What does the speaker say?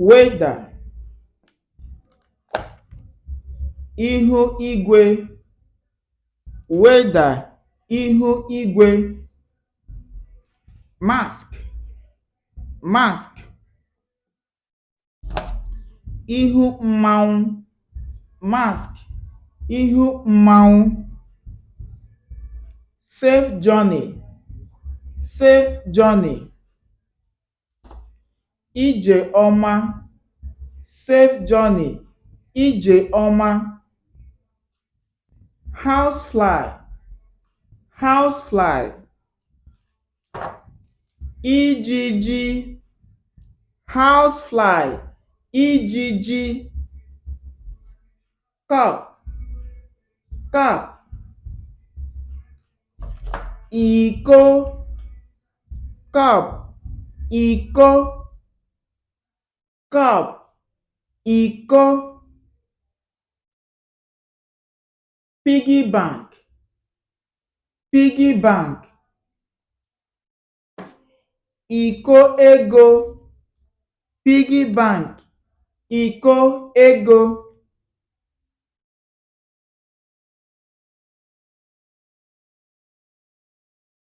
weda, ihu igwe, weda, ihu igwe, mask, mask, ihu mmanwụ, mask, ihu mmanwụ, safe journey, safe journey, ije ọma, safe journey, ije ọma, housefly, housefly, ijiji, housefly, ijiji, cup, cup, iko, cup, iko, cup, iko, piggy bank, piggy bank, iko ego, piggy bank, iko ego.